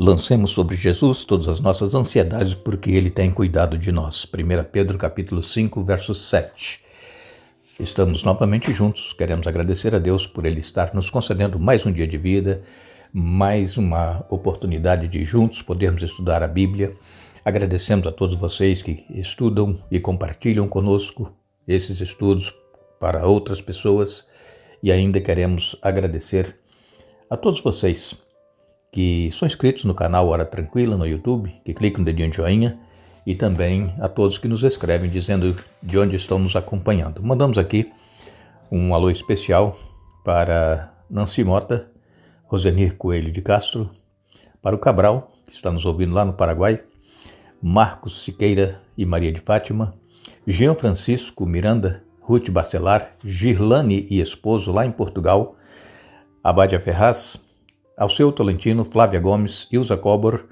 Lancemos sobre Jesus todas as nossas ansiedades, porque Ele tem cuidado de nós. 1 Pedro capítulo 5, verso 7. Estamos novamente juntos, queremos agradecer a Deus por Ele estar nos concedendo mais um dia de vida, mais uma oportunidade de juntos podermos estudar a Bíblia. Agradecemos a todos vocês que estudam e compartilham conosco esses estudos para outras pessoas, e ainda queremos agradecer a todos vocês que são inscritos no canal Hora Tranquila no YouTube, que clicam no dedinho de joinha, e também a todos que nos escrevem dizendo de onde estão nos acompanhando. Mandamos aqui um alô especial para Nancy Mota, Rosenir Coelho de Castro, para o Cabral, que está nos ouvindo lá no Paraguai, Marcos Siqueira e Maria de Fátima, Jean Francisco Miranda, Ruth Bacelar, Girlane e esposo lá em Portugal, Abádia Ferraz, Alceu Tolentino, Flávia Gomes, Ilza Cobor,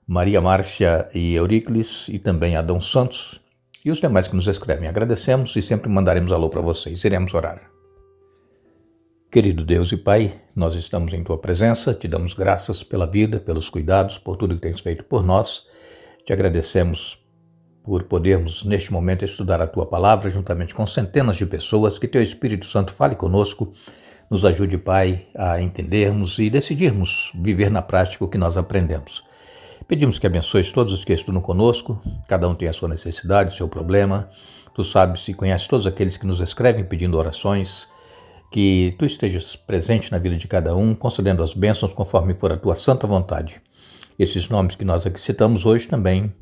Maria Márcia e Euricles e também Adão Santos e os demais que nos escrevem. Agradecemos e sempre mandaremos alô para vocês. Iremos orar. Querido Deus e Pai, nós estamos em Tua presença, te damos graças pela vida, pelos cuidados, por tudo que tens feito por nós. Te agradecemos por podermos neste momento estudar a Tua palavra juntamente com centenas de pessoas, que Teu Espírito Santo fale conosco. Nos ajude, Pai, a entendermos e decidirmos viver na prática o que nós aprendemos. Pedimos que abençoes todos os que estudam conosco, cada um tem a sua necessidade, o seu problema. Tu sabes e conheces todos aqueles que nos escrevem pedindo orações, que Tu estejas presente na vida de cada um, concedendo as bênçãos conforme for a Tua santa vontade. Esses nomes que nós aqui citamos hoje também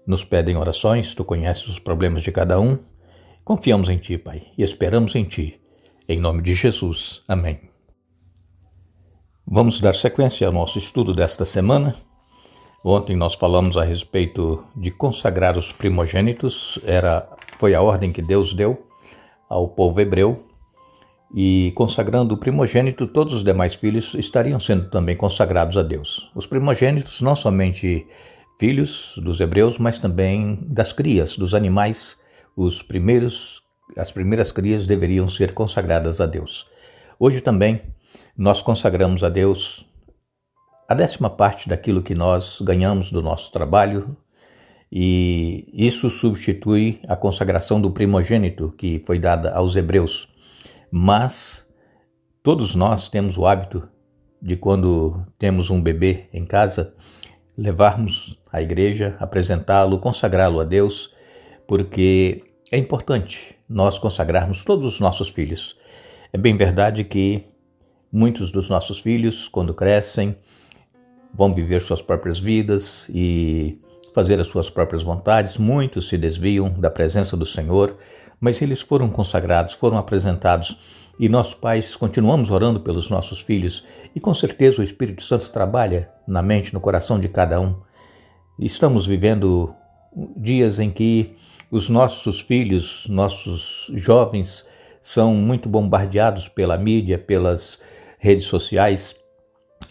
nos pedem orações, Tu conheces os problemas de cada um. Confiamos em Ti, Pai, e esperamos em Ti. Em nome de Jesus. Amém. Vamos dar sequência ao nosso estudo desta semana. Ontem nós falamos a respeito de consagrar os primogênitos. Foi a ordem que Deus deu ao povo hebreu. E consagrando o primogênito, todos os demais filhos estariam sendo também consagrados a Deus. Os primogênitos, não somente filhos dos hebreus, mas também das crias, dos animais, as primeiras crias deveriam ser consagradas a Deus. Hoje também nós consagramos a Deus a 10ª parte daquilo que nós ganhamos do nosso trabalho, e isso substitui a consagração do primogênito que foi dada aos hebreus. Mas todos nós temos o hábito de, quando temos um bebê em casa, levarmos à igreja, apresentá-lo, consagrá-lo a Deus, porque é importante nós consagrarmos todos os nossos filhos. É bem verdade que muitos dos nossos filhos, quando crescem, vão viver suas próprias vidas e fazer as suas próprias vontades. Muitos se desviam da presença do Senhor, mas eles foram consagrados, foram apresentados, e nós pais continuamos orando pelos nossos filhos, e com certeza o Espírito Santo trabalha na mente, no coração de cada um. Estamos vivendo dias em que os nossos filhos, nossos jovens, são muito bombardeados pela mídia, pelas redes sociais,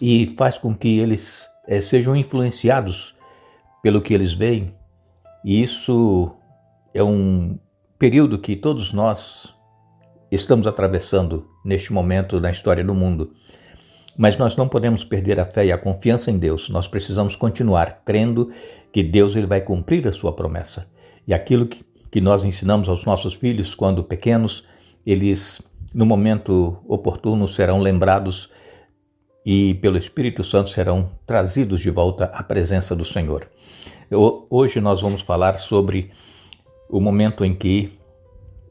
e faz com que eles sejam influenciados pelo que eles veem. E isso é um período que todos nós estamos atravessando neste momento na história do mundo. Mas nós não podemos perder a fé e a confiança em Deus. Nós precisamos continuar crendo que Deus ele vai cumprir a sua promessa. E aquilo que nós ensinamos aos nossos filhos quando pequenos, eles, no momento oportuno, serão lembrados e pelo Espírito Santo serão trazidos de volta à presença do Senhor. Hoje nós vamos falar sobre o momento em que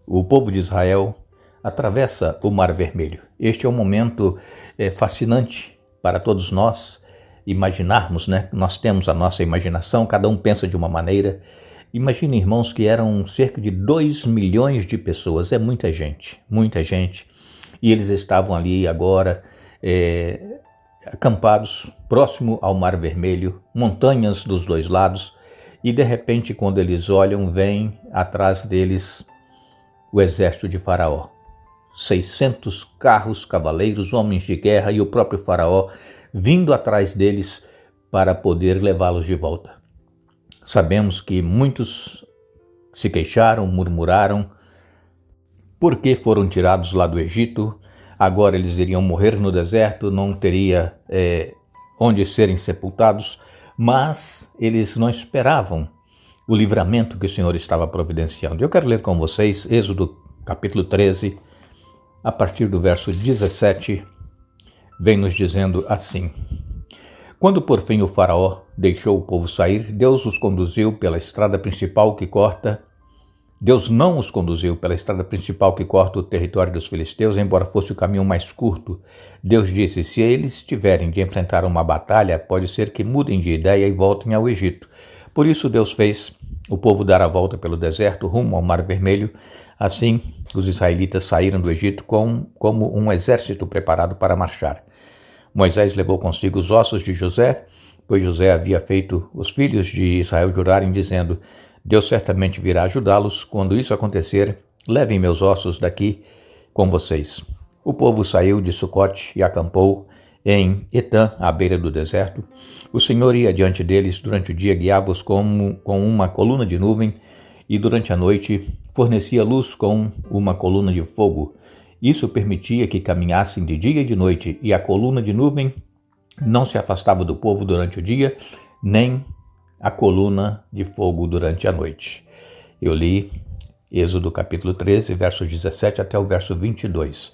o povo de Israel atravessa o Mar Vermelho. Este é um momento fascinante para todos nós imaginarmos, né? Nós temos a nossa imaginação, cada um pensa de uma maneira. Imagine, irmãos, que eram cerca de 2 milhões de pessoas, é muita gente, e eles estavam ali agora acampados próximo ao Mar Vermelho, montanhas dos dois lados, e de repente, quando eles olham, vem atrás deles o exército de Faraó. 600 carros, cavaleiros, homens de guerra e o próprio Faraó vindo atrás deles para poder levá-los de volta. Sabemos que muitos se queixaram, murmuraram, porque foram tirados lá do Egito, agora eles iriam morrer no deserto, não teria onde serem sepultados, mas eles não esperavam o livramento que o Senhor estava providenciando. Eu quero ler com vocês Êxodo capítulo 13, a partir do verso 17, vem nos dizendo assim: Quando por fim o faraó deixou o povo sair, Deus não os conduziu pela estrada principal que corta o território dos filisteus, embora fosse o caminho mais curto. Deus disse: se eles tiverem de enfrentar uma batalha, pode ser que mudem de ideia e voltem ao Egito. Por isso Deus fez o povo dar a volta pelo deserto rumo ao Mar Vermelho. Assim, os israelitas saíram do Egito como um exército preparado para marchar. Moisés levou consigo os ossos de José, pois José havia feito os filhos de Israel jurarem, dizendo: Deus certamente virá ajudá-los. Quando isso acontecer, levem meus ossos daqui com vocês. O povo saiu de Sucote e acampou em Etã, à beira do deserto. O Senhor ia diante deles durante o dia, guiava-os com uma coluna de nuvem, e durante a noite fornecia luz com uma coluna de fogo. Isso permitia que caminhassem de dia e de noite, e a coluna de nuvem não se afastava do povo durante o dia, nem a coluna de fogo durante a noite. Eu li Êxodo capítulo 13, versos 17 até o verso 22.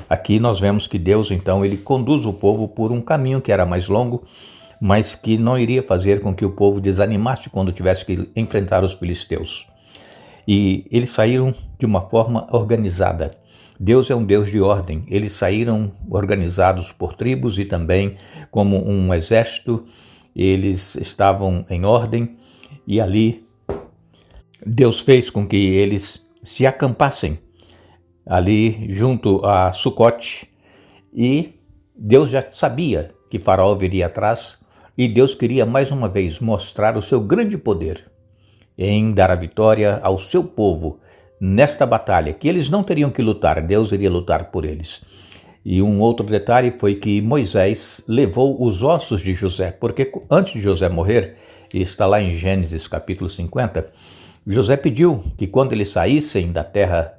Aqui nós vemos que Deus, então, ele conduz o povo por um caminho que era mais longo, mas que não iria fazer com que o povo desanimasse quando tivesse que enfrentar os filisteus. E eles saíram de uma forma organizada. Deus é um Deus de ordem. Eles saíram organizados por tribos e também como um exército. Eles estavam em ordem e ali Deus fez com que eles se acampassem ali junto a Sucote, e Deus já sabia que Faraó viria atrás, e Deus queria mais uma vez mostrar o seu grande poder em dar a vitória ao seu povo nesta batalha, que eles não teriam que lutar, Deus iria lutar por eles. E um outro detalhe foi que Moisés levou os ossos de José, porque antes de José morrer, e está lá em Gênesis capítulo 50, José pediu que quando eles saíssem da terra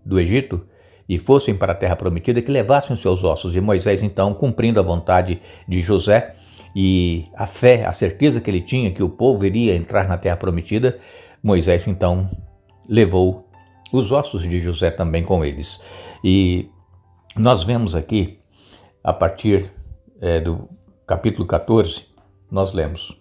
do Egito e fossem para a terra prometida, que levassem os seus ossos. E Moisés, então, cumprindo a vontade de José e a fé, a certeza que ele tinha que o povo iria entrar na terra prometida, Moisés, então, levou os ossos de José também com eles. E nós vemos aqui, a partir do capítulo 14, nós lemos: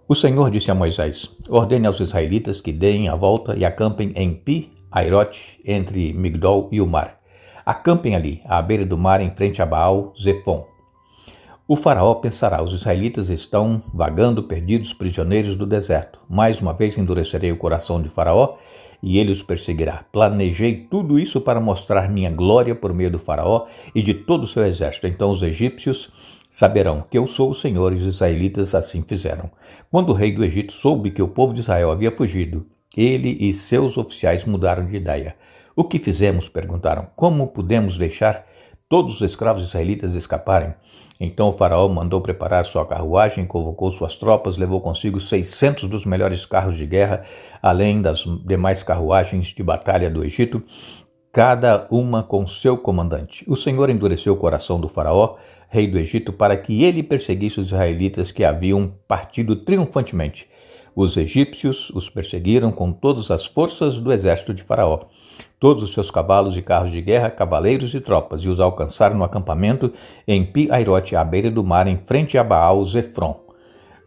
O Senhor disse a Moisés: ordene aos israelitas que deem a volta e acampem em Pi-Hairote, entre Migdol e o mar. Acampem ali, à beira do mar, em frente a Baal-Zefon. O faraó pensará: os israelitas estão vagando, perdidos, prisioneiros do deserto. Mais uma vez endurecerei o coração de Faraó e ele os perseguirá. Planejei tudo isso para mostrar minha glória por meio do faraó e de todo o seu exército. Então os egípcios saberão que eu sou o Senhor, e os israelitas assim fizeram. Quando o rei do Egito soube que o povo de Israel havia fugido, ele e seus oficiais mudaram de ideia. O que fizemos? Perguntaram. Como pudemos deixar todos os escravos israelitas escaparem? Então o faraó mandou preparar sua carruagem, convocou suas tropas, levou consigo 600 dos melhores carros de guerra, além das demais carruagens de batalha do Egito, cada uma com seu comandante. O Senhor endureceu o coração do faraó, rei do Egito, para que ele perseguisse os israelitas que haviam partido triunfantemente. Os egípcios os perseguiram com todas as forças do exército de Faraó, todos os seus cavalos e carros de guerra, cavaleiros e tropas, e os alcançaram no acampamento em Pi-Hairote, à beira do mar, em frente a Baal-Zefon.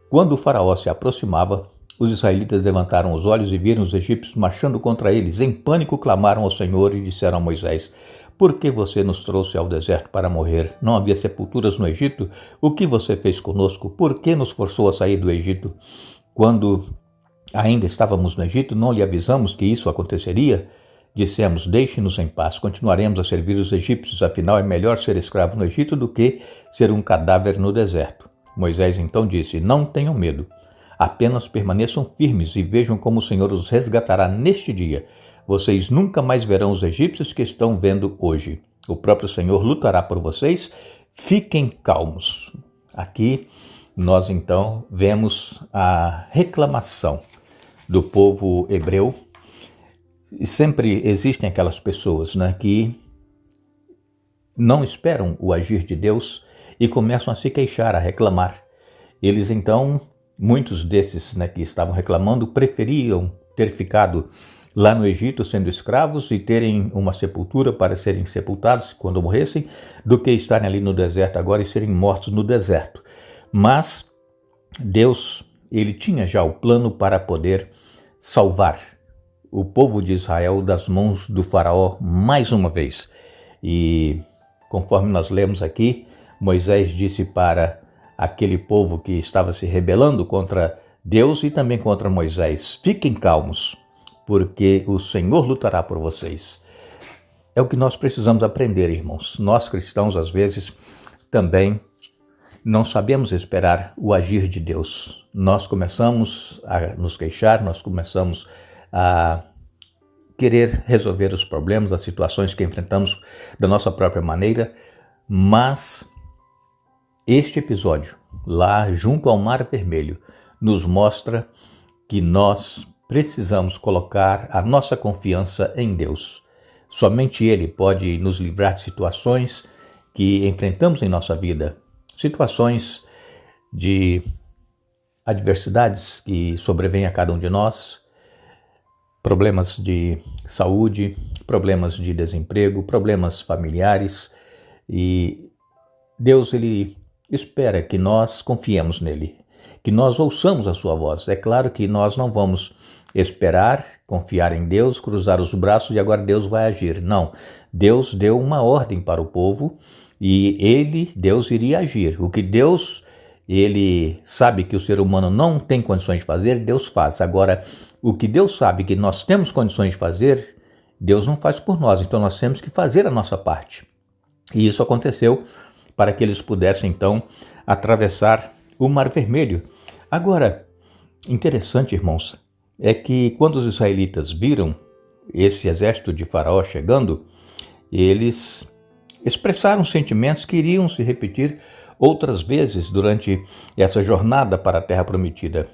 Quando o Faraó se aproximava, os israelitas levantaram os olhos e viram os egípcios marchando contra eles. Em pânico, clamaram ao Senhor e disseram a Moisés: por que você nos trouxe ao deserto para morrer? Não havia sepulturas no Egito? O que você fez conosco? Por que nos forçou a sair do Egito? Quando ainda estávamos no Egito, não lhe avisamos que isso aconteceria? Dissemos: deixe-nos em paz, continuaremos a servir os egípcios, afinal é melhor ser escravo no Egito do que ser um cadáver no deserto. Moisés então disse: não tenham medo, apenas permaneçam firmes e vejam como o Senhor os resgatará neste dia. Vocês nunca mais verão os egípcios que estão vendo hoje. O próprio Senhor lutará por vocês, fiquem calmos. Aqui nós então vemos a reclamação do povo hebreu. E sempre existem aquelas pessoas, que não esperam o agir de Deus e começam a se queixar, a reclamar. Eles então, muitos desses que estavam reclamando, preferiam ter ficado lá no Egito sendo escravos e terem uma sepultura para serem sepultados quando morressem, do que estarem ali no deserto agora e serem mortos no deserto. Mas Deus, ele tinha já o plano para poder salvar o povo de Israel das mãos do faraó mais uma vez. E conforme nós lemos aqui, Moisés disse para aquele povo que estava se rebelando contra Deus e também contra Moisés: fiquem calmos, porque o Senhor lutará por vocês. É o que nós precisamos aprender, irmãos. Nós cristãos, às vezes, também não sabemos esperar o agir de Deus. Nós começamos a nos queixar, nós começamos a querer resolver os problemas, as situações que enfrentamos da nossa própria maneira, mas este episódio, lá junto ao Mar Vermelho, nos mostra que nós precisamos colocar a nossa confiança em Deus. Somente Ele pode nos livrar de situações que enfrentamos em nossa vida, situações de adversidades que sobrevêm a cada um de nós, problemas de saúde, problemas de desemprego, problemas familiares, e Deus, ele espera que nós confiemos nele, que nós ouçamos a sua voz. É claro que nós não vamos esperar, confiar em Deus, cruzar os braços e agora Deus vai agir. Não, Deus deu uma ordem para o povo e Deus iria agir. O que Deus, ele sabe que o ser humano não tem condições de fazer, Deus faz. Agora, o que Deus sabe que nós temos condições de fazer, Deus não faz por nós, então nós temos que fazer a nossa parte. E isso aconteceu para que eles pudessem, então, atravessar o Mar Vermelho. Agora, interessante, irmãos, é que quando os israelitas viram esse exército de Faraó chegando, eles expressaram sentimentos que iriam se repetir outras vezes durante essa jornada para a Terra Prometida.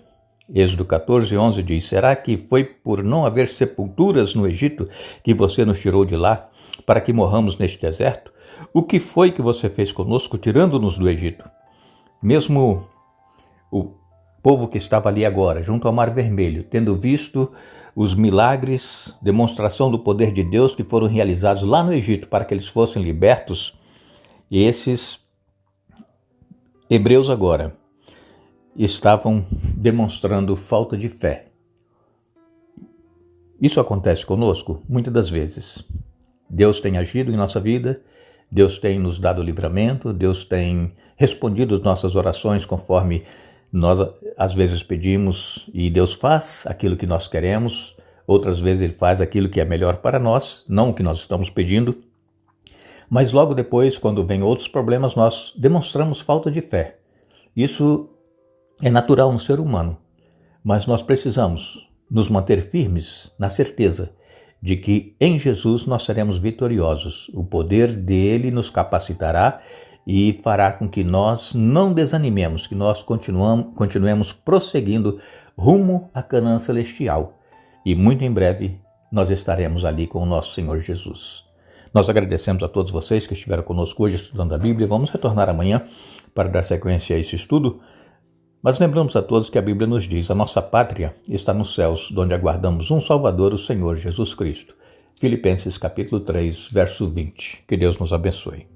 Êxodo 14:11 diz: será que foi por não haver sepulturas no Egito que você nos tirou de lá, para que morramos neste deserto? O que foi que você fez conosco, tirando-nos do Egito? Mesmo o povo que estava ali agora, junto ao Mar Vermelho, tendo visto os milagres, demonstração do poder de Deus que foram realizados lá no Egito para que eles fossem libertos, esses hebreus agora estavam demonstrando falta de fé. Isso acontece conosco muitas das vezes. Deus tem agido em nossa vida, Deus tem nos dado livramento, Deus tem respondido as nossas orações conforme nós às vezes pedimos, e Deus faz aquilo que nós queremos, outras vezes Ele faz aquilo que é melhor para nós, não o que nós estamos pedindo. Mas logo depois, quando vem outros problemas, nós demonstramos falta de fé. Isso é natural no ser humano, mas nós precisamos nos manter firmes na certeza de que em Jesus nós seremos vitoriosos. O poder dele nos capacitará e fará com que nós não desanimemos, que nós continuemos prosseguindo rumo à Canaã celestial. E muito em breve nós estaremos ali com o nosso Senhor Jesus. Nós agradecemos a todos vocês que estiveram conosco hoje estudando a Bíblia. Vamos retornar amanhã para dar sequência a esse estudo. Mas lembramos a todos que a Bíblia nos diz: a nossa pátria está nos céus, onde aguardamos um Salvador, o Senhor Jesus Cristo. Filipenses capítulo 3, verso 20. Que Deus nos abençoe.